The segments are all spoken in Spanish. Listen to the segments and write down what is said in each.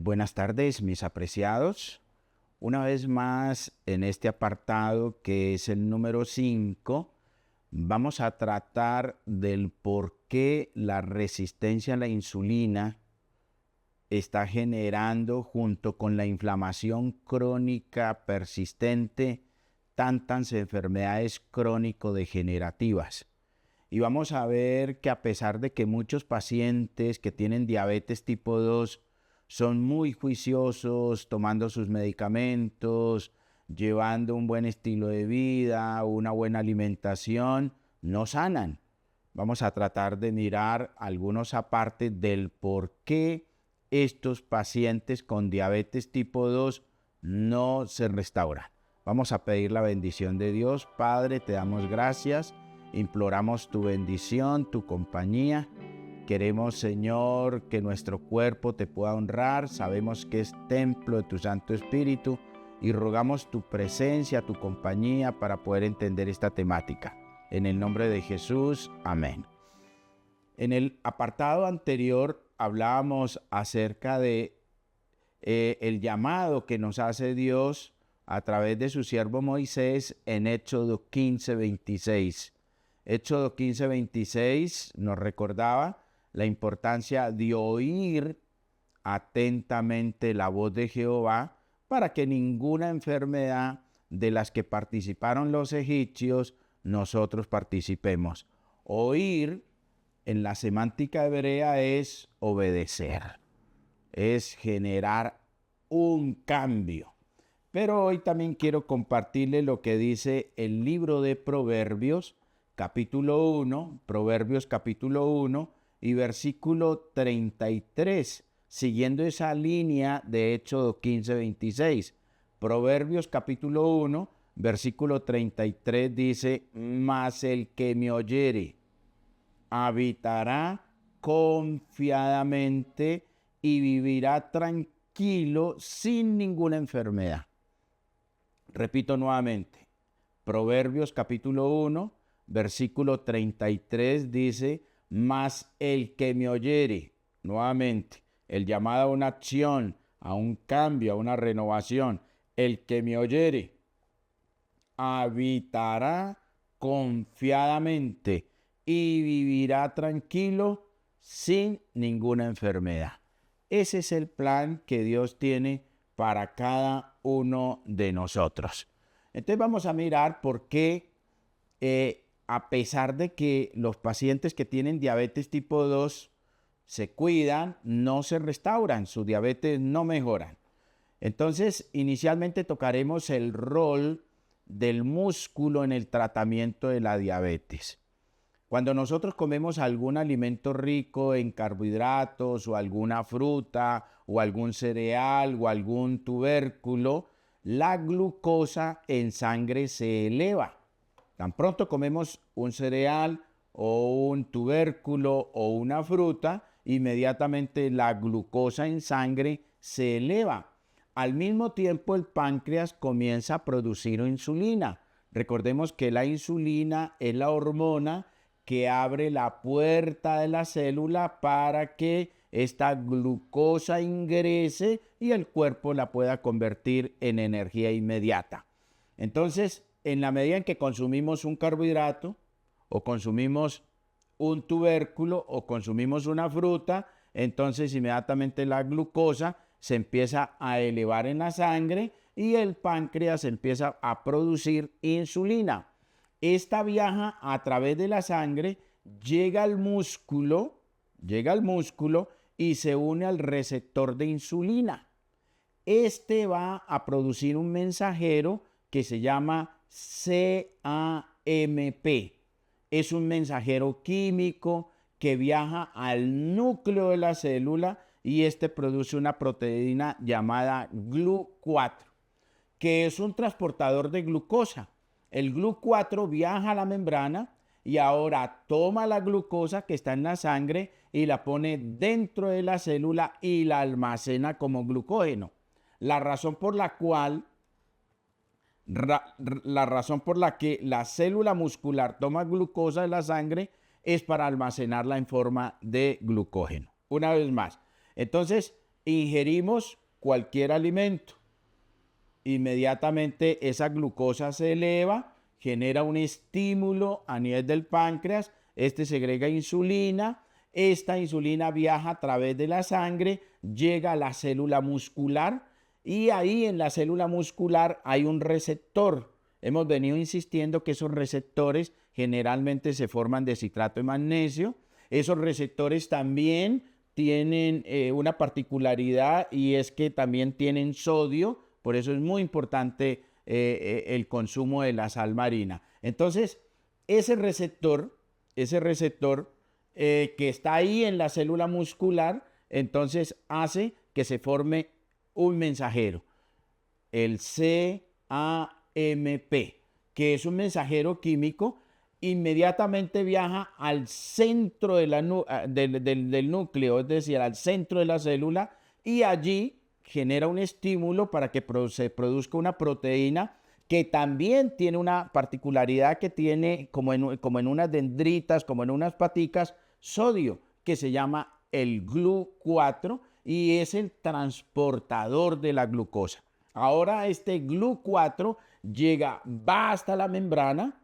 Buenas tardes, mis apreciados. Una vez más, en este apartado que es el número 5, vamos a tratar del por qué la resistencia a la insulina está generando, junto con la inflamación crónica persistente, tantas enfermedades crónico-degenerativas. Y vamos a ver que a pesar de que muchos pacientes que tienen diabetes tipo 2 son muy juiciosos, tomando sus medicamentos, llevando un buen estilo de vida, una buena alimentación, no sanan. Vamos a tratar de mirar algunos apartes del por qué estos pacientes con diabetes tipo 2 no se restauran. Vamos a pedir la bendición de Dios. Padre, te damos gracias. Imploramos tu bendición, tu compañía. Queremos, Señor, que nuestro cuerpo te pueda honrar. Sabemos que es templo de tu Santo Espíritu y rogamos tu presencia, tu compañía para poder entender esta temática. En el nombre de Jesús, amén. En el apartado anterior hablábamos acerca de el llamado que nos hace Dios a través de su siervo Moisés en Éxodo 15:26. Éxodo 15:26 nos recordaba la importancia de oír atentamente la voz de Jehová para que ninguna enfermedad de las que participaron los egipcios nosotros participemos. Oír en la semántica hebrea es obedecer, es generar un cambio. Pero hoy también quiero compartirle lo que dice el libro de Proverbios, capítulo 1, Proverbios capítulo 1 y versículo 33, siguiendo esa línea de Éxodo 15:26. Proverbios capítulo 1, versículo 33 dice: mas el que me oyere habitará confiadamente y vivirá tranquilo sin ninguna enfermedad. Repito nuevamente, Proverbios capítulo 1, versículo 33 dice: mas el que me oyere, nuevamente, el llamado a una acción, a un cambio, a una renovación, el que me oyere, habitará confiadamente y vivirá tranquilo sin ninguna enfermedad. Ese es el plan que Dios tiene para cada uno de nosotros. Entonces vamos a mirar por qué, a pesar de que los pacientes que tienen diabetes tipo 2 se cuidan, no se restauran, su diabetes no mejoran. Entonces, inicialmente tocaremos el rol del músculo en el tratamiento de la diabetes. Cuando nosotros comemos algún alimento rico en carbohidratos o alguna fruta o algún cereal o algún tubérculo, la glucosa en sangre se eleva. Tan pronto comemos un cereal o un tubérculo o una fruta, inmediatamente la glucosa en sangre se eleva. Al mismo tiempo, el páncreas comienza a producir insulina. Recordemos que la insulina es la hormona que abre la puerta de la célula para que esta glucosa ingrese y el cuerpo la pueda convertir en energía inmediata. Entonces, en la medida en que consumimos un carbohidrato o consumimos un tubérculo o consumimos una fruta, entonces inmediatamente la glucosa se empieza a elevar en la sangre y el páncreas empieza a producir insulina. Esta viaja a través de la sangre, llega al músculo y se une al receptor de insulina. Este va a producir un mensajero que se llama CAMP. Es un mensajero químico que viaja al núcleo de la célula y este produce una proteína llamada GLU4, que es un transportador de glucosa. El GLU4 viaja a la membrana y ahora toma la glucosa que está en la sangre y la pone dentro de la célula y la almacena como glucógeno. La razón por la que la célula muscular toma glucosa de la sangre es para almacenarla en forma de glucógeno. Una vez más, entonces ingerimos cualquier alimento. Inmediatamente esa glucosa se eleva, genera un estímulo a nivel del páncreas, este segrega insulina, esta insulina viaja a través de la sangre, llega a la célula muscular y ahí en la célula muscular hay un receptor. Hemos venido insistiendo que esos receptores generalmente se forman de citrato de magnesio. Esos receptores también tienen una particularidad y es que también tienen sodio, por eso es muy importante el consumo de la sal marina. Entonces, ese receptor que está ahí en la célula muscular, entonces hace que se forme un mensajero, el CAMP, que es un mensajero químico, inmediatamente viaja al centro de del núcleo, es decir, al centro de la célula, y allí genera un estímulo para que se produzca una proteína que también tiene una particularidad que tiene, como en unas dendritas, como en unas paticas, sodio, que se llama el GLU4 y es el transportador de la glucosa. Ahora este GLU4 va hasta la membrana,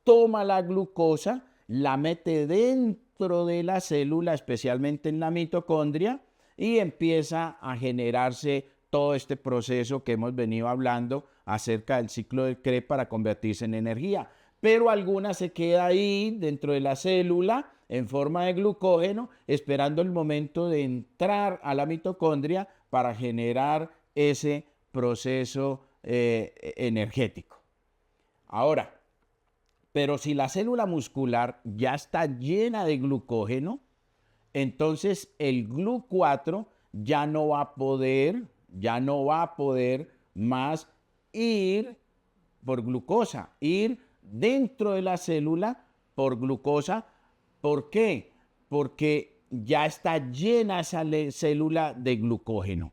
toma la glucosa, la mete dentro de la célula, especialmente en la mitocondria, y empieza a generarse todo este proceso que hemos venido hablando acerca del ciclo del Krebs para convertirse en energía. Pero alguna se queda ahí dentro de la célula en forma de glucógeno, esperando el momento de entrar a la mitocondria para generar ese proceso energético. Ahora, pero si la célula muscular ya está llena de glucógeno, entonces el GLU4 ya no va a poder más ir por glucosa, ir dentro de la célula por glucosa. ¿Por qué? Porque ya está llena esa célula de glucógeno.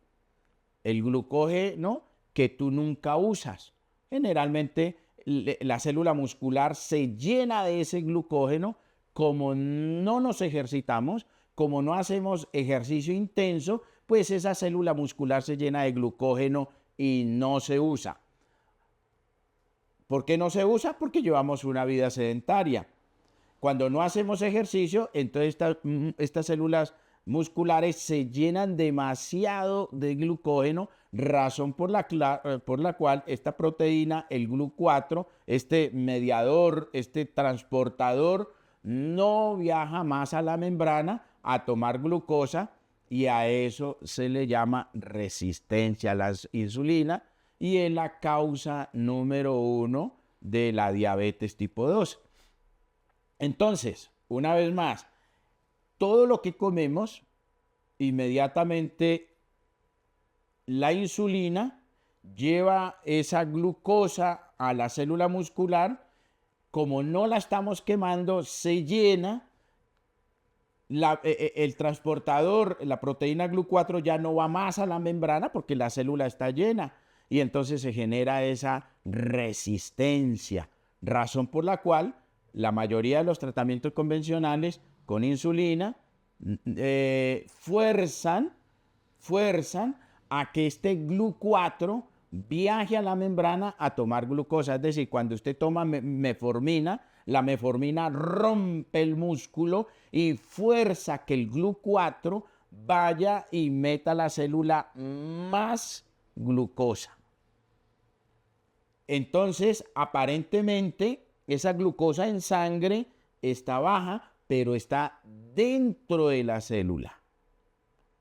El glucógeno que tú nunca usas. Generalmente la célula muscular se llena de ese glucógeno. Como no nos ejercitamos, como no hacemos ejercicio intenso, pues esa célula muscular se llena de glucógeno y no se usa. ¿Por qué no se usa? Porque llevamos una vida sedentaria. Cuando no hacemos ejercicio, entonces estas células musculares se llenan demasiado de glucógeno, razón por la cual esta proteína, el GLU4, este mediador, este transportador, no viaja más a la membrana a tomar glucosa y a eso se le llama resistencia a la insulina y es la causa número 1 de la diabetes tipo 2. Entonces, una vez más, todo lo que comemos, inmediatamente la insulina lleva esa glucosa a la célula muscular. Como no la estamos quemando, se llena. El transportador, la proteína GLU4 ya no va más a la membrana porque la célula está llena. Y entonces se genera esa resistencia, razón por la cual la mayoría de los tratamientos convencionales con insulina fuerzan a que este GLU4 viaje a la membrana a tomar glucosa. Es decir, cuando usted toma metformina, la metformina rompe el músculo y fuerza que el GLU4 vaya y meta a la célula más glucosa. Entonces, aparentemente, esa glucosa en sangre está baja, pero está dentro de la célula.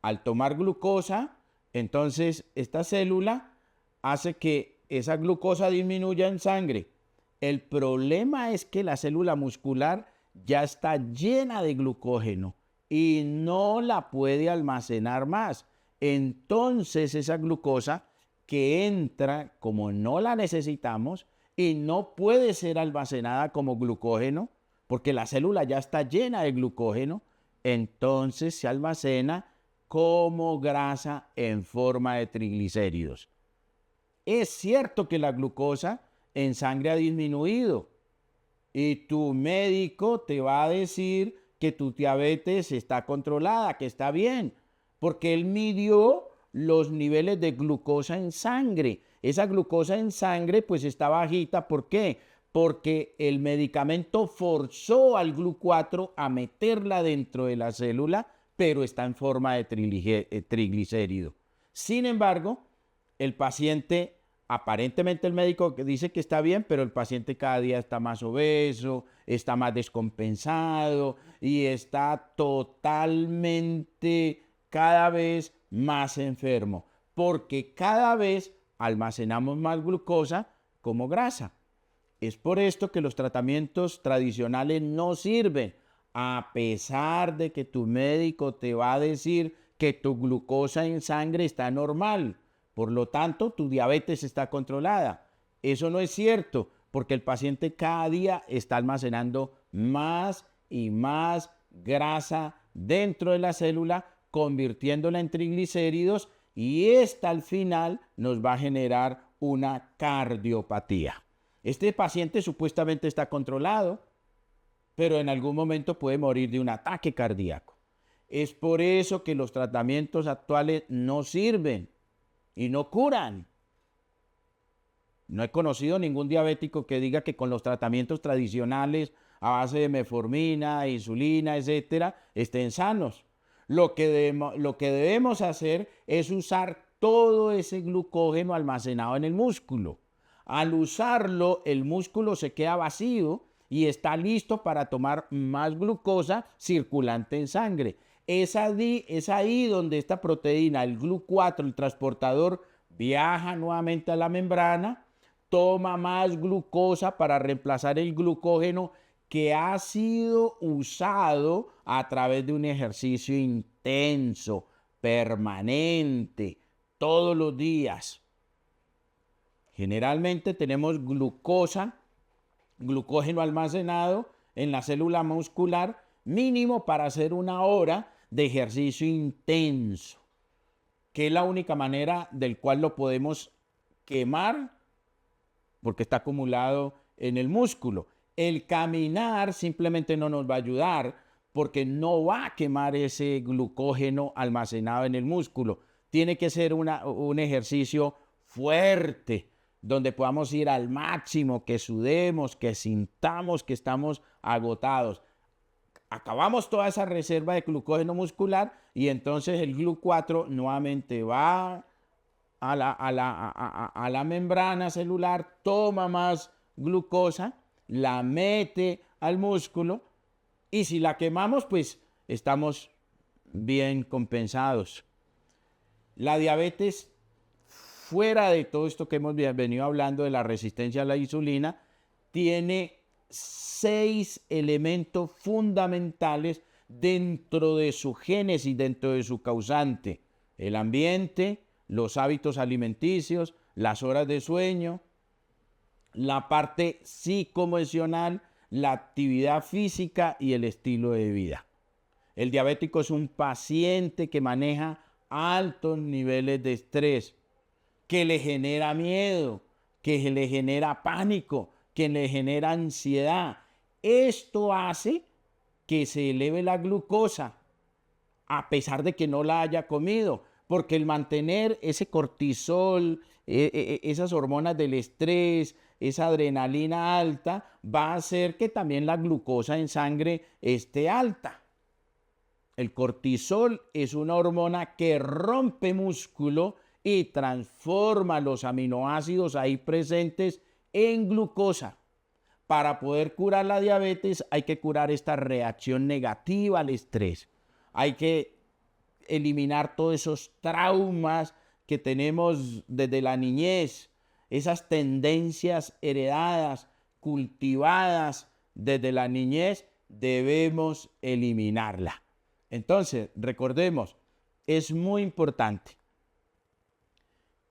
Al tomar glucosa, entonces esta célula hace que esa glucosa disminuya en sangre. El problema es que la célula muscular ya está llena de glucógeno y no la puede almacenar más. Entonces esa glucosa que entra, como no la necesitamos y no puede ser almacenada como glucógeno, porque la célula ya está llena de glucógeno, entonces se almacena como grasa en forma de triglicéridos. Es cierto que la glucosa en sangre ha disminuido y tu médico te va a decir que tu diabetes está controlada, que está bien, porque él midió los niveles de glucosa en sangre. Esa glucosa en sangre pues está bajita. ¿Por qué? Porque el medicamento forzó al GLU4 a meterla dentro de la célula, pero está en forma de triglicérido. Sin embargo, el paciente, aparentemente el médico dice que está bien, pero el paciente cada día está más obeso, está más descompensado y está totalmente cada vez más enfermo, porque cada vez almacenamos más glucosa como grasa. Es por esto que los tratamientos tradicionales no sirven, a pesar de que tu médico te va a decir que tu glucosa en sangre está normal. Por lo tanto, tu diabetes está controlada. Eso no es cierto, porque el paciente cada día está almacenando más y más grasa dentro de la célula, convirtiéndola en triglicéridos, y esta al final nos va a generar una cardiopatía. Este paciente supuestamente está controlado, pero en algún momento puede morir de un ataque cardíaco. Es por eso que los tratamientos actuales no sirven y no curan. No he conocido ningún diabético que diga que con los tratamientos tradicionales a base de metformina, insulina, etcétera, estén sanos. Lo que debemos hacer es usar todo ese glucógeno almacenado en el músculo. Al usarlo, el músculo se queda vacío y está listo para tomar más glucosa circulante en sangre. Es ahí donde esta proteína, el GLU4, el transportador, viaja nuevamente a la membrana, toma más glucosa para reemplazar el glucógeno que ha sido usado a través de un ejercicio intenso, permanente, todos los días. Generalmente tenemos glucógeno almacenado en la célula muscular mínimo para hacer 1 hora de ejercicio intenso, que es la única manera del cual lo podemos quemar, porque está acumulado en el músculo. El caminar simplemente no nos va a ayudar, porque no va a quemar ese glucógeno almacenado en el músculo. Tiene que ser un ejercicio fuerte, donde podamos ir al máximo, que sudemos, que sintamos que estamos agotados. Acabamos toda esa reserva de glucógeno muscular y entonces el GLU4 nuevamente va a la membrana celular, toma más glucosa, la mete al músculo, y si la quemamos, pues estamos bien compensados. La diabetes, fuera de todo esto que hemos venido hablando de la resistencia a la insulina, tiene 6 elementos fundamentales dentro de su génesis, dentro de su causante: el ambiente, los hábitos alimenticios, las horas de sueño, la parte psicoemocional, la actividad física y el estilo de vida. El diabético es un paciente que maneja altos niveles de estrés, que le genera miedo, que le genera pánico, que le genera ansiedad. Esto hace que se eleve la glucosa, a pesar de que no la haya comido, porque el mantener ese cortisol, esas hormonas del estrés, esa adrenalina alta, va a hacer que también la glucosa en sangre esté alta. El cortisol es una hormona que rompe músculo y transforma los aminoácidos ahí presentes en glucosa. Para poder curar la diabetes hay que curar esta reacción negativa al estrés. Hay que eliminar todos esos traumas que tenemos desde la niñez, esas tendencias heredadas, cultivadas desde la niñez, debemos eliminarla. Entonces, recordemos, es muy importante.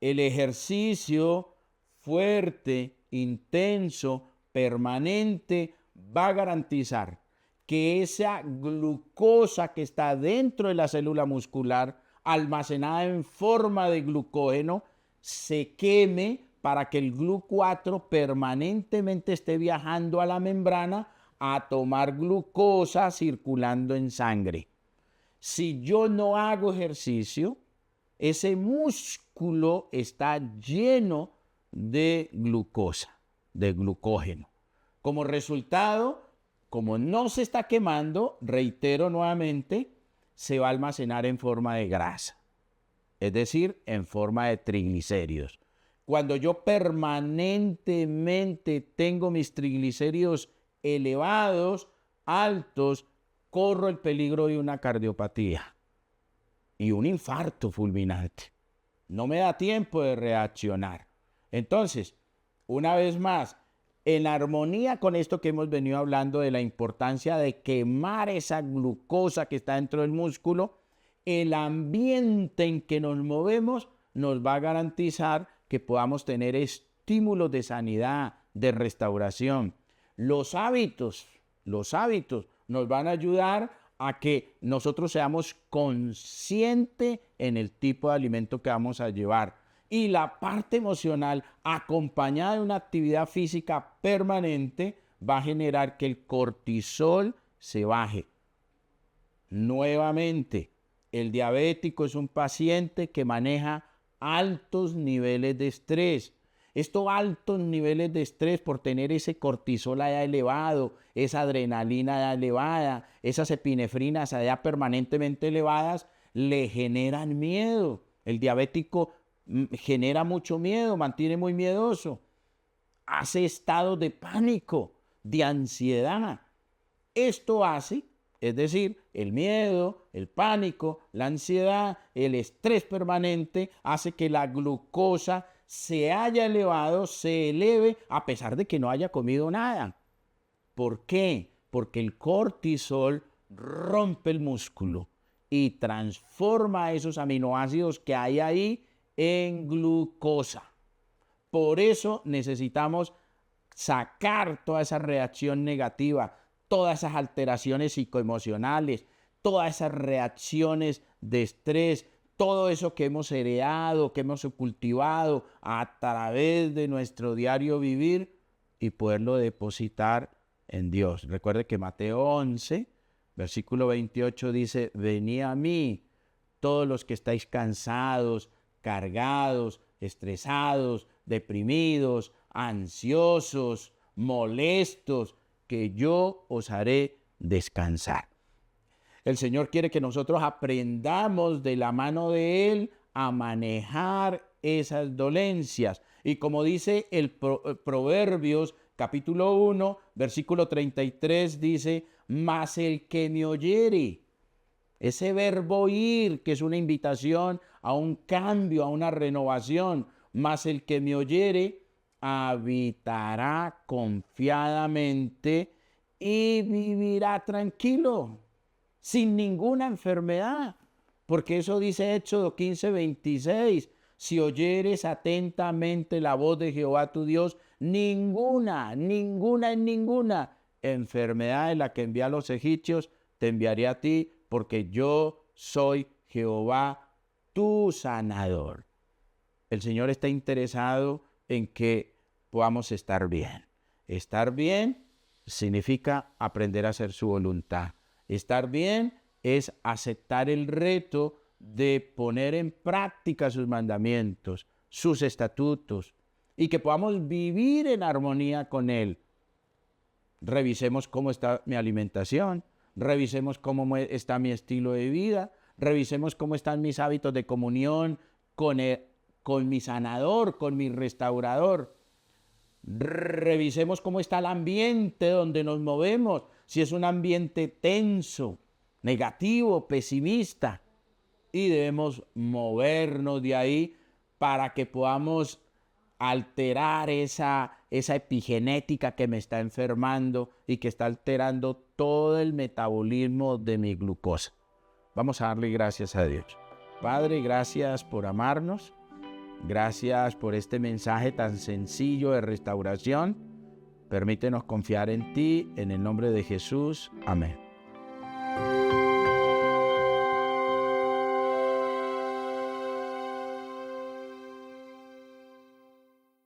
El ejercicio fuerte, intenso, permanente, va a garantizar que esa glucosa que está dentro de la célula muscular, almacenada en forma de glucógeno, se queme para que el GLU4 permanentemente esté viajando a la membrana a tomar glucosa circulando en sangre. Si yo no hago ejercicio, ese músculo está lleno de glucosa, de glucógeno. Como resultado, como no se está quemando, reitero nuevamente, se va a almacenar en forma de grasa, es decir, en forma de triglicéridos. Cuando yo permanentemente tengo mis triglicéridos elevados, altos, corro el peligro de una cardiopatía y un infarto fulminante. No me da tiempo de reaccionar. Entonces, una vez más, en armonía con esto que hemos venido hablando de la importancia de quemar esa glucosa que está dentro del músculo, el ambiente en que nos movemos nos va a garantizar que podamos tener estímulos de sanidad, de restauración. Los hábitos nos van a ayudar a que nosotros seamos conscientes en el tipo de alimento que vamos a llevar. Y la parte emocional, acompañada de una actividad física permanente, va a generar que el cortisol se baje. Nuevamente, el diabético es un paciente que maneja altos niveles de estrés. Estos altos niveles de estrés por tener ese cortisol allá elevado, esa adrenalina allá elevada, esas epinefrinas allá permanentemente elevadas, le generan miedo. El diabético genera mucho miedo, mantiene muy miedoso, hace estados de pánico, de ansiedad. Esto hace, es decir, el miedo, el pánico, la ansiedad, el estrés permanente, hace que la glucosa se haya elevado, se eleve a pesar de que no haya comido nada. ¿Por qué? Porque el cortisol rompe el músculo y transforma esos aminoácidos que hay ahí en glucosa. Por eso necesitamos sacar toda esa reacción negativa, todas esas alteraciones psicoemocionales, todas esas reacciones de estrés, todo eso que hemos heredado, que hemos cultivado a través de nuestro diario vivir y poderlo depositar en Dios. Recuerde que Mateo 11, versículo 28 dice, venid a mí, todos los que estáis cansados, cargados, estresados, deprimidos, ansiosos, molestos, que yo os haré descansar. El Señor quiere que nosotros aprendamos de la mano de Él a manejar esas dolencias. Y como dice el Proverbios capítulo 1, versículo 33, dice, mas el que me oyere. Ese verbo oír, que es una invitación a un cambio, a una renovación, mas el que me oyere habitará confiadamente y vivirá tranquilo, sin ninguna enfermedad. Porque eso dice Éxodo 15, 26. Si oyeres atentamente la voz de Jehová tu Dios, ninguna enfermedad de la que envía a los egipcios te enviaré a ti, porque yo soy Jehová tu sanador. El Señor está interesado en que podamos estar bien. Estar bien significa aprender a hacer su voluntad. Estar bien es aceptar el reto de poner en práctica sus mandamientos, sus estatutos, y que podamos vivir en armonía con Él. Revisemos cómo está mi alimentación, revisemos cómo está mi estilo de vida, revisemos cómo están mis hábitos de comunión con mi sanador, con mi restaurador. Revisemos cómo está el ambiente donde nos movemos, si es un ambiente tenso, negativo, pesimista, y debemos movernos de ahí para que podamos alterar esa epigenética que me está enfermando y que está alterando todo el metabolismo de mi glucosa. Vamos a darle gracias a Dios. Padre, gracias por amarnos. Gracias por este mensaje tan sencillo de restauración. Permítenos confiar en ti, en el nombre de Jesús. Amén.